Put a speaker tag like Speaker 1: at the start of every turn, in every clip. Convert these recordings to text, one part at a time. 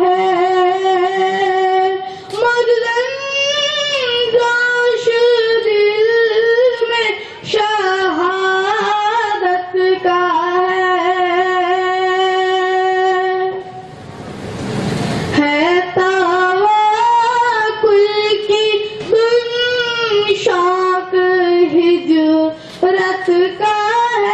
Speaker 1: ہے مجدن جوش دل میں شہادت کا ہے تواکل کی دن شوق ہجرت کا ہے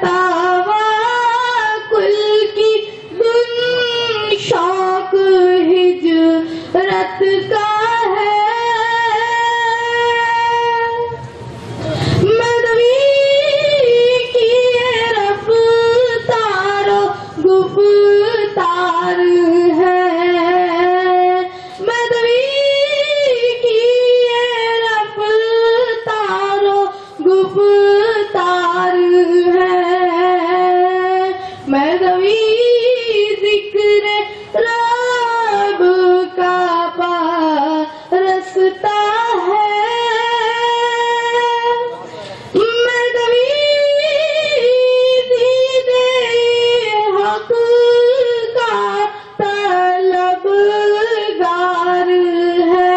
Speaker 1: تواکل کی دن شوق ہجرت کا ہے مدوی کی رفتار و گفتار ہے مدوی کی رفتار و گفتار ہے مدوی ذکر رب کا رستا ہے مدوی دید حق کا طلبگار ہے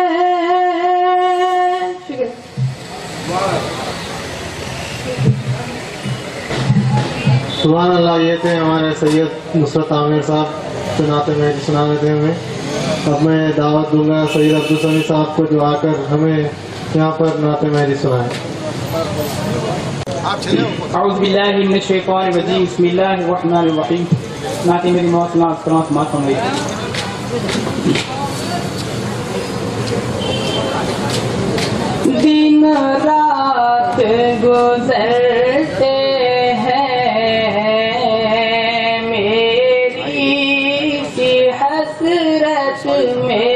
Speaker 2: سبحان اللہ. یہ تھے ہمارے سید نصرت عامر صاحب سناتے میں سنانے تھے ہمیں. اب میں دعوت دوں گا سید عبدالسمی صاحب کو جو آ کر ہمیں یہاں پر نعت مہدی سنائیں.
Speaker 3: اعوذ باللہ من الشیطان الرجیم بسم اللہ الرحمن الرحیم. نعت میری موسنا سلامت ماتم ہوئی. دن رات گزرتے حسرت میں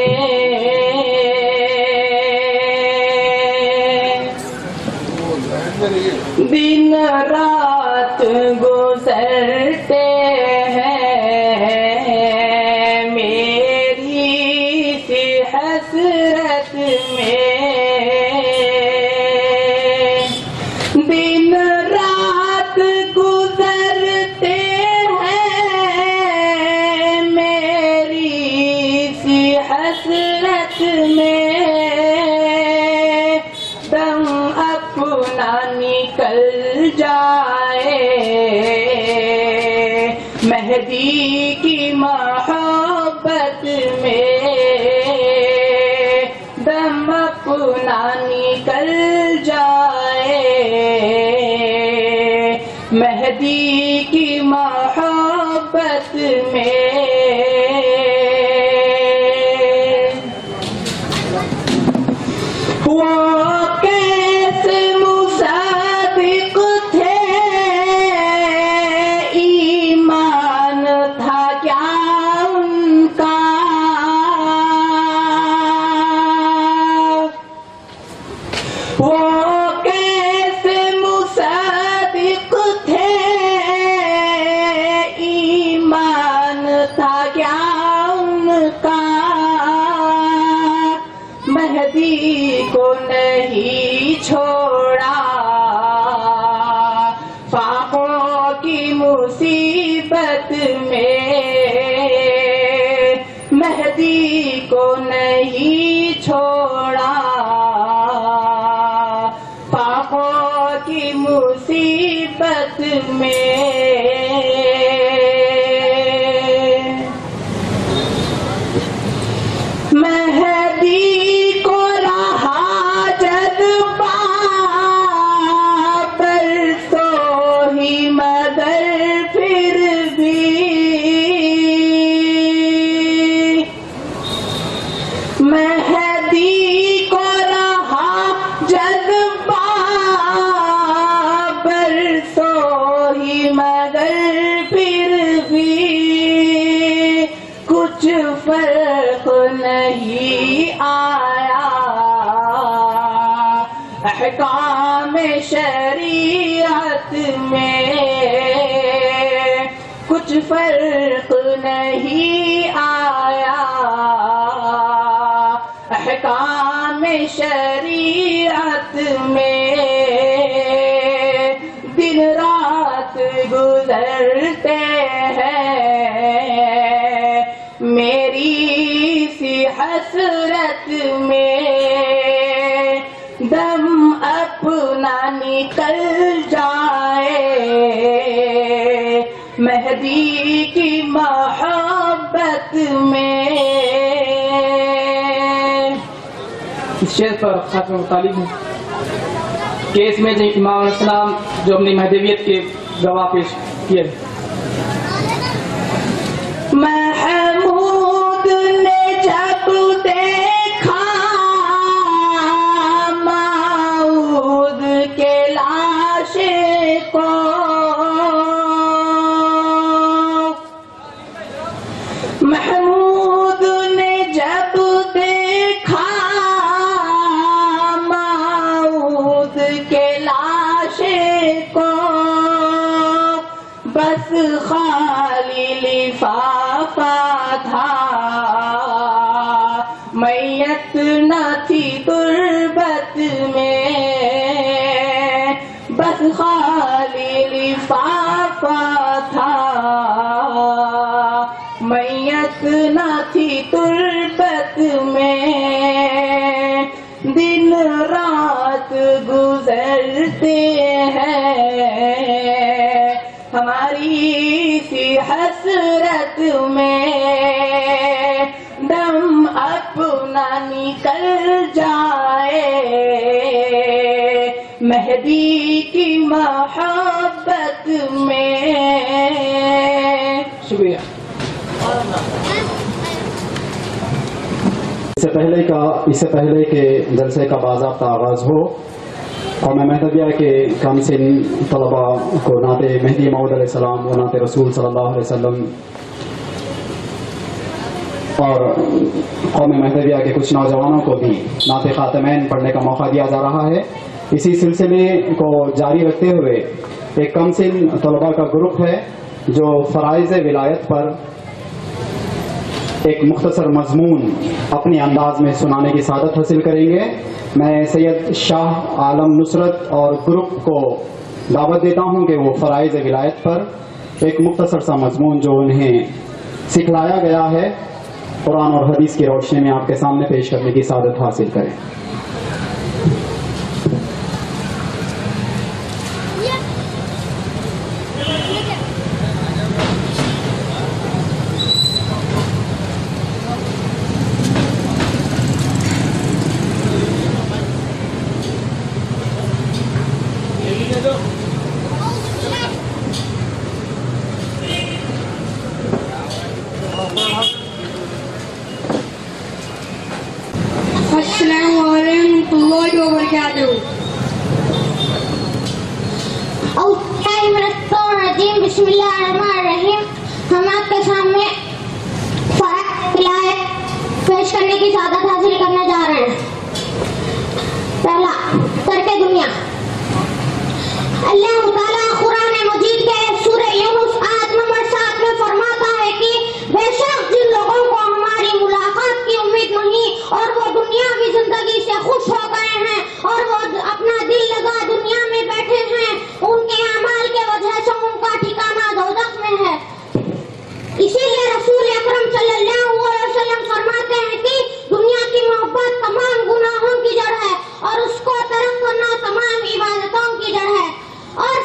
Speaker 3: دن رات گزرتے ہیں میری سی حسرت میں دن رات گزرتے حسرت میں دم اپنا نکل جائے مہدی کی محبت میں دم اپنا نکل جائے مہدی کی محبت میں مہدی کو نہیں چھوڑا فاقوں کی مصیبت میں مہدی کو نہیں چھوڑا فاقوں کی مصیبت میں فرق نہیں آیا احکام شریعت میں کچھ فرق نہیں آیا احکام شریعت میں دن رات
Speaker 1: گزرتے ہیں میری سی حسرت میں دم اپنا نکل جائے مہدی کی محبت میں.
Speaker 3: اس شعر پر خاتمہ مطالب ہے کہ اس میں امام علیہ السلام جو اپنی مہدویت کے گواہ پیش کیے.
Speaker 1: محمود نے جب دیکھا ماؤد کے لاشے کو محمود نے جب دیکھا ماؤد کے لاشے کو بس خالی لفافہ تھا میت نہ تھی تربت میں بس خالی لفافہ تھا میت نہ تھی تربت میں دن رات گزرتے ہیں ہماری سی حسرت میں دم اپنا نکل جائے مہدی کی محبت میں.
Speaker 3: شکریہ.
Speaker 4: اس سے پہلے کہ جلسے کا باضابطہ آغاز ہو اور میں مہدویہ کے کامسن طلباء کو نعت مہدی موعود علیہ السلام و نعت رسول صلی اللہ علیہ وسلم اور قوم مہدویہ کے کچھ نوجوانوں کو بھی نعت خاتمین پڑھنے کا موقع دیا جا رہا ہے. اسی سلسلے کو جاری رکھتے ہوئے ایک کامسن طلباء کا گروپ ہے جو فرائض ولایت پر ایک مختصر مضمون اپنے انداز میں سنانے کی سعادت حاصل کریں گے. میں سید شاہ عالم نصرت اور گروپ کو دعوت دیتا ہوں کہ وہ فرائض ولایت پر ایک مختصر سا مضمون جو انہیں سکھلایا گیا ہے قرآن اور حدیث کی روشنی میں آپ کے سامنے پیش کرنے کی سعادت حاصل کریں.
Speaker 1: السلام علیکم اللہ وبرکاتہ. بسم اللہ الرحمن الرحیم. ہم آپ کے سامنے فرائض ولایت پیش کرنے کی سعادت حاصل کرنے جا رہے ہیں. پہلا ترک دنیا. اللہ تعالیٰ قرآن مجید کے سورہ یونس آیت نمبر 7 میں فرماتا ہے کہ بے شک جن لوگوں کو ہماری ملاقات کی امید نہیں اور وہ دنیاوی زندگی سے خوش ہو گئے ہیں اور وہ اپنا دل لگا دنیا میں بیٹھے ہیں ان کے اعمال کے وجہ سے ان کا ٹھکانہ دوزخ میں ہے. اسی لیے رسول اکرم صلی اللہ علیہ وسلم فرماتے ہیں کہ دنیا کی محبت تمام گناہوں کی جڑ ہے اور اس کو ترک کرنا تمام عبادتوں کی جڑ ہے. اور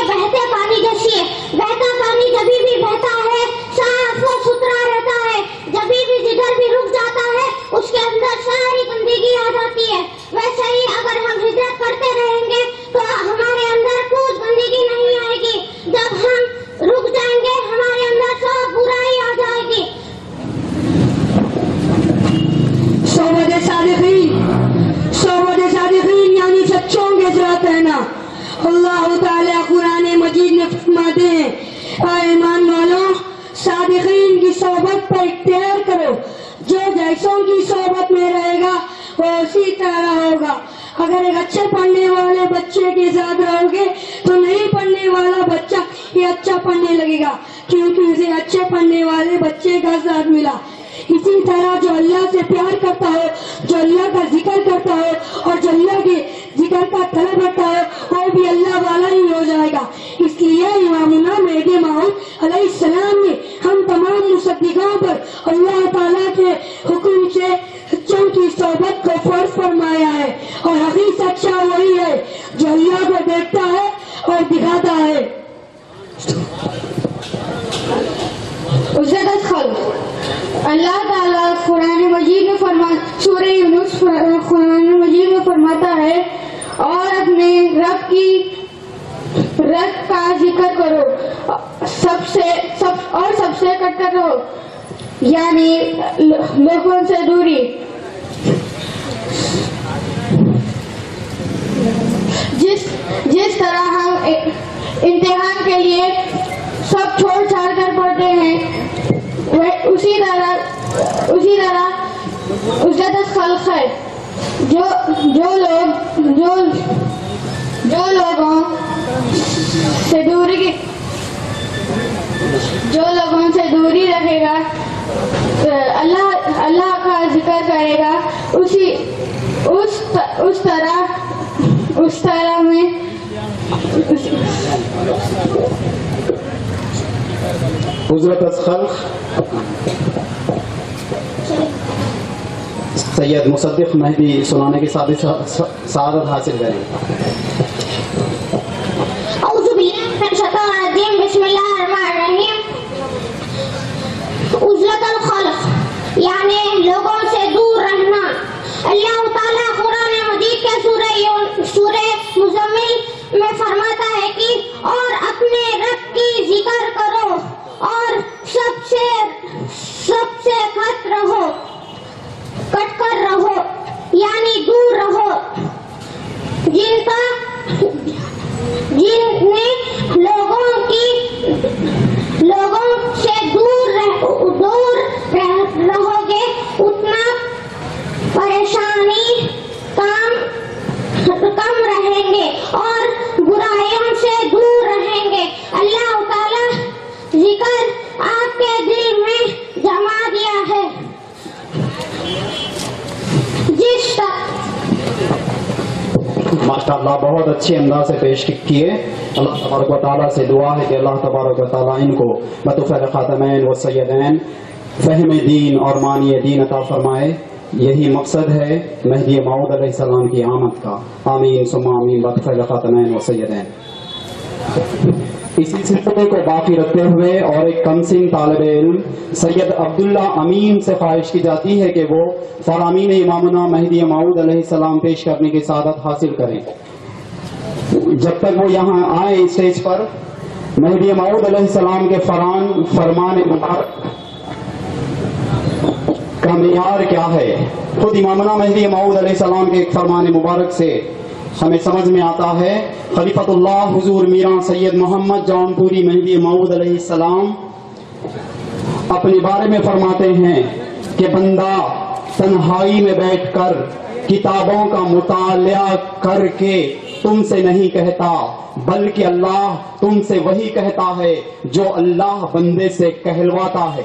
Speaker 1: بہتے پانی جیسی ہے. بہتا پانی جبھی بھی بہتا ہے صاف و ستھرا رہتا ہے. جبھی بھی جدھر بھی رک جاتا ہے اس کے اندر ساری گندگی آ جاتی ہے. ویسے ہی اگر ہم ہجرت کرتے رہیں گے تو ہمارے اندر کچھ گندگی نہیں آئے گی. جب ہم رک جائیں گے ہمارے اندر سب برائی آ جائے گی.
Speaker 5: صحبت صادقین یعنی سچوں کے ساتھ رہنا. اللہ تعالیٰ قرآن مجید میں فرماتے ہیں اے ایمان والوں صادقین کی صحبت پر اختیار کرو. جو جیسوں کی صحبت میں رہے گا وہ اسی طرح ہوگا. اگر ایک اچھے پڑھنے والے بچے کے ساتھ رہو گے تو نہیں پڑھنے والا بچہ یہ اچھا پڑھنے لگے گا کیونکہ اسے اچھے پڑھنے والے بچے کا ساتھ ملا. اسی طرح جو اللہ سے پیار کرتا ہے, جو اللہ کا ذکر کرتا ہے اور جو اللہ کے ذکر کا طلب کرتا ہے وہ بھی اللہ والا ہی ہو جائے گا. اس لیے امامنا مہدی موعود علیہ السلام نے ہم تمام مصدقوں پر اللہ تعالیٰ کے حکم سے سچوں کی صحبت کو فرض فرمایا ہے. اور حقیقی سچا وہی ہے جو اللہ کو دیکھتا ہے اور دکھاتا ہے. عزت خلق اللہ تعالیٰ قرآن مجید میں سورہ یونس قرآن مجید میں فرماتا ہے اور اپنے رب کا ذکر کرو سب سے کٹ کر رہو یعنی لوگوں سے دوری. جس طرح ہم امتحان کے لیے سب چھوڑ چھاڑ کر پڑھتے ہیں اسی طرح عزت خلق ہے. جو لوگوں سے دوری رہے گا اللہ کا ذکر کرے گا اس طرح میں
Speaker 4: حضرت خلق سید مصدق مہدی سنانے کی سعادت حاصل کریں.
Speaker 1: اعوذ باللہ من الشیطان الرجیم بسم اللہ الرحمن الرحیم. عزلت الخلق یعنی لوگوں سے دور رہنا. اللہ تعالیٰ قرآن مجید کے سورہ مزمل میں فرماتا ہے کہ اور اپنے رب کی ذکر کرو اور سب سے کٹ کر رہو یعنی دور رہو. جن نے لوگوں سے دور رہو گے اتنا پریشانی کم رہیں گے اور برائیوں سے دور رہیں گے. اللہ تعالیٰ ذکر آپ کے دل میں جما دیا ہے.
Speaker 4: ماشاءاللہ بہت اچھے انداز سے پیش کیے. اللہ تبارک و تعالیٰ سے دعا ہے کہ اللہ تبارک و تعالیٰ ان کو بطفیل خاتمین و سیدین فہم دین اور معنی دین عطا فرمائے. یہی مقصد ہے مہدی موعود علیہ السلام کی آمد کا. آمین ثم آمین بطفیل خاتمین و سیدین. اسی سلسلے کو باقی رکھتے ہوئے اور ایک کمسن طالب علم سید عبداللہ امین سے خواہش کی جاتی ہے کہ وہ فرامین امامنا مہدی موعود علیہ السلام پیش کرنے کی سعادت حاصل کریں. جب تک وہ یہاں آئے اسٹیج پر مہدی موعود علیہ السلام کے فرمان مبارک کا معیار کیا ہے خود امامنا مہدی موعود علیہ السلام کے فرمان مبارک سے ہمیں سمجھ میں آتا ہے. خلیفۃ اللہ حضور میراں سید محمد جون پوری مہدی موعود علیہ السلام اپنے بارے میں فرماتے ہیں کہ بندہ تنہائی میں بیٹھ کر کتابوں کا مطالعہ کر کے تم سے نہیں کہتا بلکہ اللہ تم سے وہی کہتا ہے جو اللہ بندے سے کہلواتا ہے.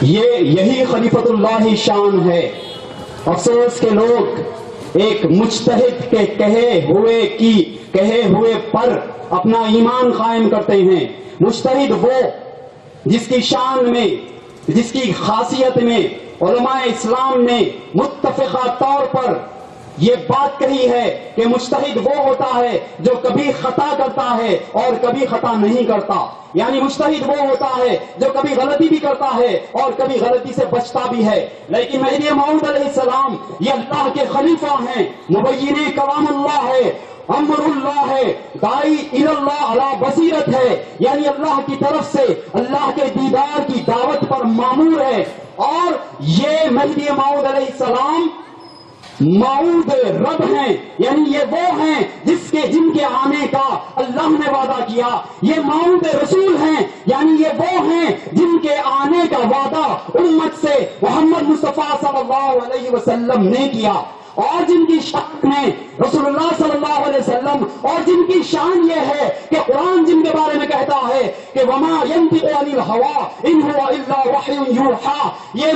Speaker 4: یہی خلیفۃ اللہ شان ہے. افسوس کے لوگ ایک مجتہد کے کہے ہوئے پر اپنا ایمان قائم کرتے ہیں. مجتہد وہ جس کی شان میں جس کی خاصیت میں علماء اسلام نے متفقہ طور پر یہ بات کہی ہے کہ مجتہد وہ ہوتا ہے جو کبھی خطا کرتا ہے اور کبھی خطا نہیں کرتا، یعنی مجتہد وہ ہوتا ہے جو کبھی غلطی بھی کرتا ہے اور کبھی غلطی سے بچتا بھی ہے۔ لیکن مہدی موعود علیہ السلام یہ اللہ کے خلیفہ ہیں، مبین کلام اللہ ہے، امر اللہ ہے، داعی اللہ علی بصیرت ہے، یعنی اللہ کی طرف سے اللہ کے دیدار کی دعوت پر مامور ہے۔ اور یہ مہدی موعود علیہ السلام موعود رب ہیں، یعنی یہ وہ ہیں جن کے آنے کا اللہ نے وعدہ کیا۔ یہ موعود رسول ہیں، یعنی یہ وہ ہیں جن کے آنے کا وعدہ امت سے محمد مصطفیٰ صلی اللہ علیہ وسلم نے کیا، اور جن کی شان میں رسول اللہ صلی اللہ علیہ وسلم، اور جن کی شان یہ ہے کہ قرآن جن کے بارے میں کہتا ہے کہ وما ينطق عن الهوى ان هو الا وحی یوحى، یہ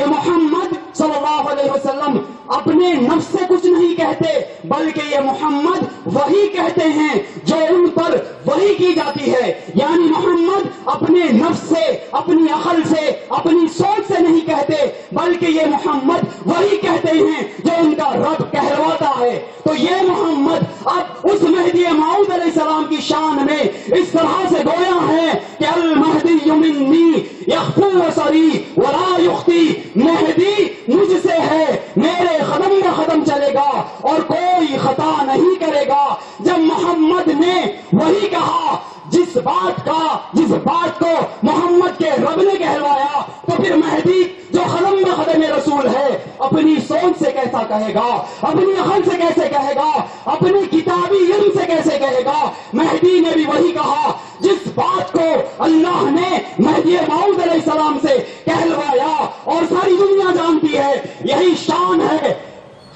Speaker 4: محمد صلی اللہ علیہ وسلم اپنے نفس سے کچھ نہیں کہتے، بلکہ یہ محمد وحی کہتے ہیں جو ان پر وحی کی جاتی ہے، یعنی محمد اپنے نفس سے، اپنی عقل سے، اپنی سوچ سے نہیں کہتے، بلکہ یہ محمد وحی کہتے ہیں جو ان کا رب کہلواتا ہے۔ تو یہ محمد اب اس مہدی موعود علیہ السلام کی شان میں اس طرح سے گویا ہے کہ المہدی منی یخفو وسری ولا یختی، مہدی مجھ سے ہے، میرے قدم کا قدم چلے گا اور کوئی خطا نہیں کرے گا۔ جب محمد نے وہی کہا، جس بات کو محمد کے رب نے کہلوایا، تو پھر مہدی جو قدم میں قدم رسول ہے اپنی سوچ سے کیسا کہے گا، اپنی عقل سے کیسے کہے گا، اپنی کتابی علم سے کیسے کہے گا؟ مہدی نے بھی وہی کہا جس بات کو اللہ نے مہدی موعود علیہ السلام سے کہلوایا، اور ساری دنیا جانتی ہے یہی شان ہے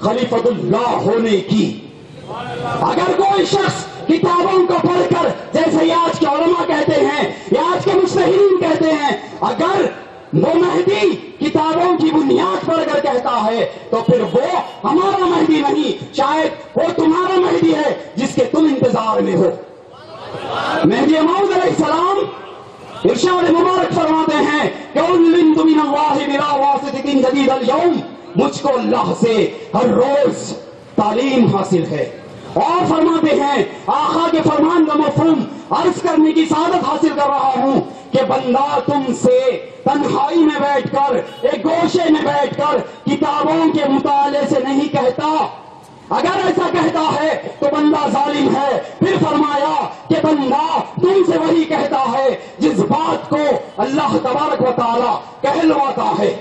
Speaker 4: خلیفۃ اللہ ہونے کی۔ اگر کوئی شخص کتابوں کو پڑھ کر، جیسے یہ آج کے علماء کہتے ہیں یا آج کے مجتہدین کہتے ہیں، اگر وہ مہدی کتابوں کی بنیاد پر اگر کہتا ہے تو پھر وہ ہمارا مہدی نہیں، شاید وہ تمہارا مہدی ہے جس کے تم انتظار میں ہو۔ مہدی موعود علیہ السلام ارشاد مبارک فرماتے ہیں کہ علمت من اللہ بلا واسطۃ جدید اليوم، مجھ کو اللہ سے ہر روز تعلیم حاصل ہے، اور فرماتے ہیں آقا کے فرمان کا مفہوم عرض کرنے کی سعادت حاصل کر رہا ہوں کہ بندہ تم سے تنہائی میں بیٹھ کر، ایک گوشے میں بیٹھ کر کتابوں کے مطالعے سے نہیں کہتا، اگر ایسا کہتا ہے تو بندہ ظالم ہے۔ پھر فرمایا کہ بندہ تم سے وہی کہتا ہے جس بات کو اللہ تبارک و تعالی کہلواتا ہے۔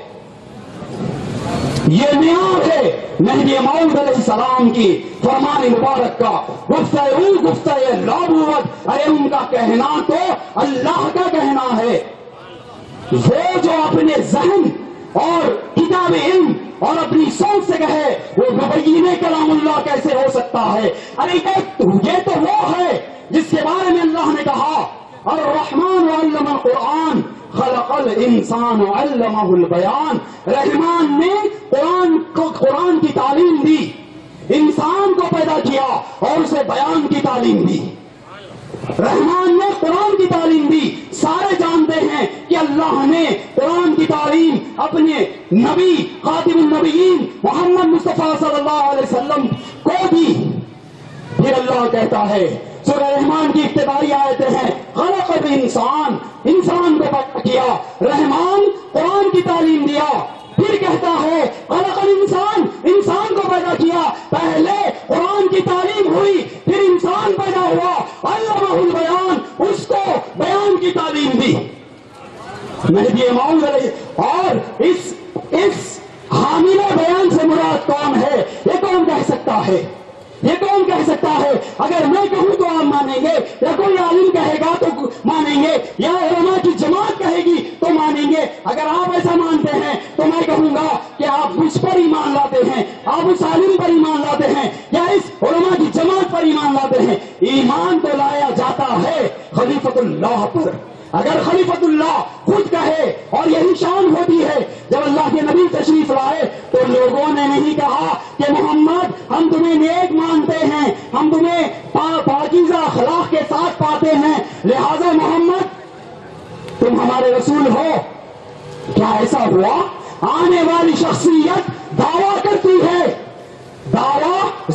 Speaker 4: یہ معیار ہے مہدی موعود علیہ السلام کی فرمان مبارک کا، گفتہ نبوت، ارے ان کا کہنا تو اللہ کا کہنا ہے۔ وہ جو اپنے ذہن اور کتاب علم اور اپنی سوچ سے کہے وہ مبین کلام اللہ کیسے ہو سکتا ہے؟ ارے یہ تو وہ ہے جس کے بارے میں اللہ نے کہا الرحمن علم القرآن خلق الانسان علمہ البیان، رحمان نے قرآن کی تعلیم دی، انسان کو پیدا کیا اور اسے بیان کی تعلیم دی۔ رحمان نے قرآن کی تعلیم دی۔ سارے جانتے ہیں کہ اللہ نے قرآن کی تعلیم اپنے نبی خاتم النبیین محمد مصطفیٰ صلی اللہ علیہ وسلم کو دی۔ پھر اللہ کہتا ہے، سورہ رحمان کی ابتدائی آیتیں ہیں، خلق الانسان، انسان کو پیدا کیا، رحمان قرآن کی تعلیم دیا۔ پھر کہتا ہے خلق الانسان، انسان کو پیدا کیا، پہلے قرآن کی تعلیم ہوئی پھر انسان پیدا ہوا، علمہ البیان، اس کو بیان کی تعلیم دی۔ مہدی موعود علیہ، اور اس حامل بیان سے مراد کون ہے؟ یہ کون کہہ سکتا ہے؟ یہ کون کہہ سکتا ہے؟ اگر میں کہوں تو آپ مانیں گے، یا کوئی عالم کہے گا تو مانیں گے، یا علماء کی جماعت کہے گی تو مانیں گے۔ اگر آپ ایسا مانتے ہیں تو میں کہوں گا کہ آپ مجھ پر ایمان لاتے ہیں، آپ اس عالم پر ایمان لاتے ہیں، یا اس علماء کی جماعت پر ایمان لاتے ہیں۔ ایمان تو لایا جاتا ہے خلیفۃ اللہ پر۔ اگر خلیفۃ اللہ خود کہے، اور یہی شان ہوتی ہے جب اللہ کے نبی تشریف لائے تو لوگوں نے نہیں کہا کہ محمد ہم تمہیں نیک مانتے ہیں، ہم تمہیں پاکیزہ اخلاق کے ساتھ پاتے ہیں، لہذا محمد تم ہمارے رسول ہو۔ کیا ایسا ہوا؟ آنے والی شخصیت دعویٰ کرتی ہے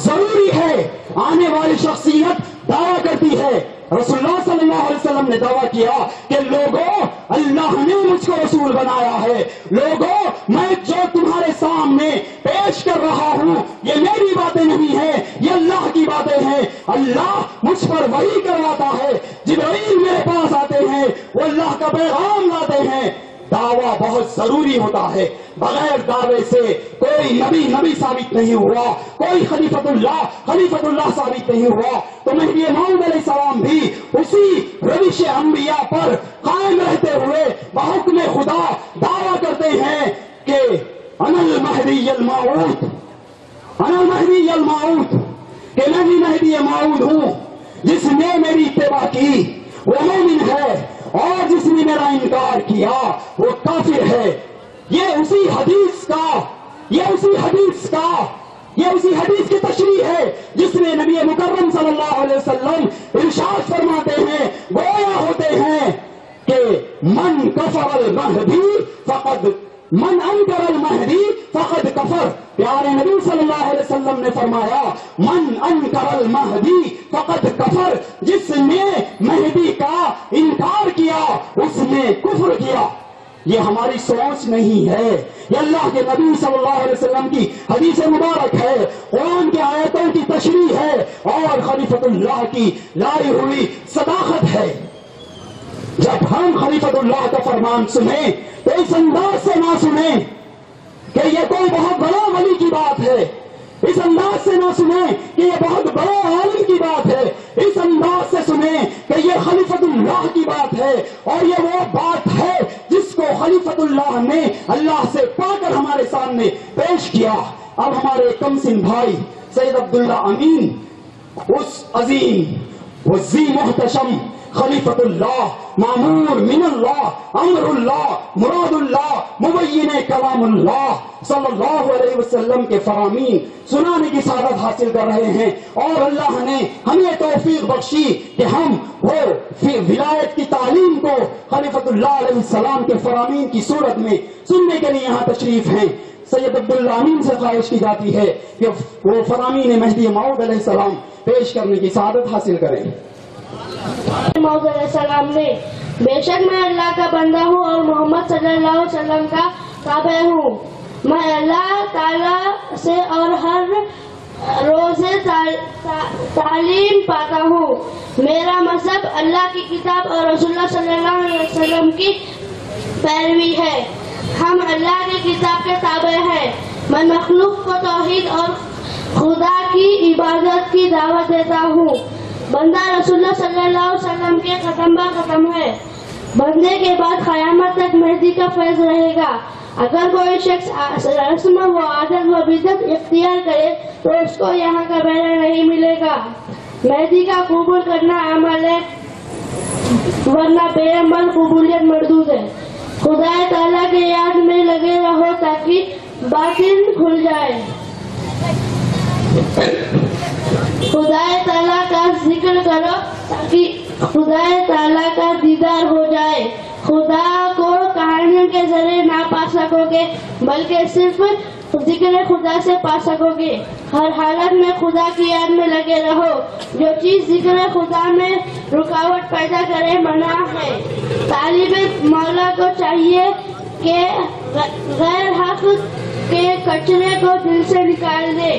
Speaker 4: ضروری ہے. آنے والی شخصیت دعویٰ کرتی ہے. رسول اللہ صلی اللہ علیہ وسلم نے دعویٰ کیا کہ لوگوں اللہ نے مجھ کو رسول بنایا ہے. لوگوں میں جو تمہارے سامنے پیش کر رہا ہوں یہ میری باتیں نہیں ہیں, یہ اللہ کی باتیں ہیں. اللہ مجھ پر وحی کرواتا ہے, جبرائیل میرے پاس آتے ہیں, وہ اللہ کا پیغام لاتے ہیں. دعویٰ بہت ضروری ہوتا ہے. بغیر دعوے سے کوئی نبی ثابت نہیں ہوا, کوئی خلیفۃ اللہ ثابت نہیں ہوا. تو مہدی موعود علیہ السلام بھی اسی روش انبیاء پر قائم رہتے ہوئے بحکم خدا دعویٰ کرتے ہیں کہ انا المہدی الموعود, انا المہدی الموعود, کہ میں ہی مہدی موعود ہوں. جس نے میری اتباع کی وہ مومن ہے, اور جس نے میرا انکار کیا وہ کافر ہے. یہ اسی حدیث کی تشریح ہے جس میں نبی مکرم صلی اللہ علیہ وسلم ارشاد فرماتے ہیں, گویا ہوتے ہیں کہ من انکر المہدی فقد کفر. پیارے نبی صلی اللہ علیہ وسلم نے فرمایا من انکر المہدی فقد کفر, جس نے مہدی کا انکار کیا اس نے کفر کیا. یہ ہماری سوچ نہیں ہے, یہ اللہ کے نبی صلی اللہ علیہ وسلم کی حدیث مبارک ہے, قرآن کی آیتوں کی تشریح ہے, اور خلیفۃ اللہ کی لائی ہوئی صداقت ہے. جب ہم خلیفۃ اللہ کا فرمان سنیں تو اس انداز سے نہ سنیں کہ یہ کوئی بہت بڑا ولی کی بات ہے, اس انداز سے نہ سنیں کہ یہ بہت بڑا عالم کی بات ہے, اس انداز سے سنیں کہ یہ خلیفۃ اللہ کی بات ہے, اور یہ وہ بات ہے جس کو خلیفۃ اللہ نے اللہ سے پا کر ہمارے سامنے پیش کیا. اب ہمارے کمسن بھائی سید عبداللہ امین اس عظیم و ذی محتشم خلیفۃ اللہ, مامور من اللہ, امر اللہ, مراد اللہ, مبین کلام اللہ صلی اللہ علیہ وسلم کے فرامین سنانے کی سعادت حاصل کر رہے ہیں. اور اللہ نے ہمیں توفیق بخشی کہ ہم وہ ولایت کی تعلیم کو خلیفۃ اللہ علیہ السلام کے فرامین کی صورت میں سننے کے لیے یہاں تشریف ہیں. سید عبداللہ امین سے خواہش کی جاتی ہے کہ وہ فرامین مہدی موعود علیہ السلام پیش کرنے کی سعادت حاصل کریں.
Speaker 6: موعود علیہ السلام نے بے شک میں اللہ کا بندہ ہوں اور محمد صلی اللہ علیہ وسلم کا تابع ہوں. میں اللہ تعالی سے اور ہر روز تعلیم پاتا ہوں. میرا مذہب اللہ کی کتاب اور رسول اللہ صلی اللہ علیہ وسلم کی پیروی ہے. ہم اللہ کی کتاب کے تابع ہیں. میں مخلوق کو توحید اور خدا کی عبادت کی دعوت دیتا ہوں. بندہ رسول اللہ صلی اللہ علیہ وسلم کے ختم با ختم ہے. بندے کے بعد قیامت تک مہدی کا فیض رہے گا. اگر کوئی شخص رسم و عادت و بدعت اختیار کرے تو اس کو یہاں کا بیرا نہیں ملے گا. مہدی کا قبول کرنا عمل ہے, ورنہ بے عمل قبولیت مردود ہے. خدا تعالیٰ کے یاد میں لگے رہو تاکہ باطن کھل جائے. خدا تعالیٰ کا ذکر کرو تاکہ خدا تعالیٰ کا دیدار ہو جائے. خدا کو کہانیوں کے ذریعے نہ پا سکو گے بلکہ صرف ذکر خدا سے پا سکو گے. ہر حالت میں خدا کی یاد میں لگے رہو. جو چیز ذکر خدا میں رکاوٹ پیدا کرے منع ہے. طالب مولا کو چاہیے کہ غیر حق کے کچرے کو دل سے نکال دے.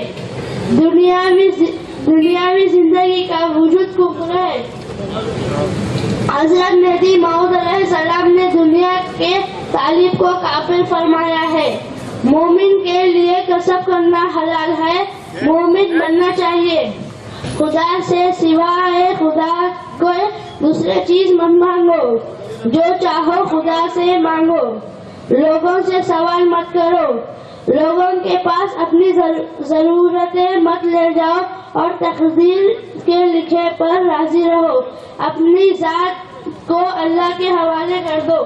Speaker 6: دنیاوی زندگی کا وجود کفر ہے. حضرت مہدی موعود علیہ السلام نے دنیا کے طالب کو کافر فرمایا ہے. مومن کے لیے کسب کرنا حلال ہے, مومن بننا چاہیے. خدا سے سوائے خدا کو دوسرے چیز مت مانگو. جو چاہو خدا سے مانگو. لوگوں سے سوال مت کرو. لوگوں کے پاس اپنی ضرورتیں مت لے جاؤ اور تقدیر کے لکھے پر راضی رہو. اپنی ذات کو اللہ کے حوالے کر دو.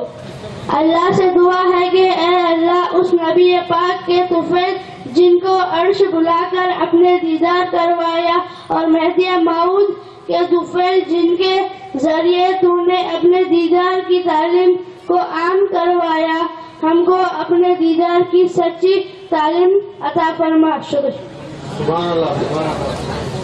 Speaker 6: اللہ سے دعا ہے کہ اے اللہ اس نبی پاک کے طفیل جن کو عرش بلا کر اپنے دیدار کروایا اور مہدی موعود کے طفیل جن کے ذریعے تو نے اپنے دیدار کی تعلیم کو عام کروایا, ہم کو اپنے دیدار کی سچی تعلیم عطا فرما. شکریہ.
Speaker 2: سبحان اللہ سبحان اللہ.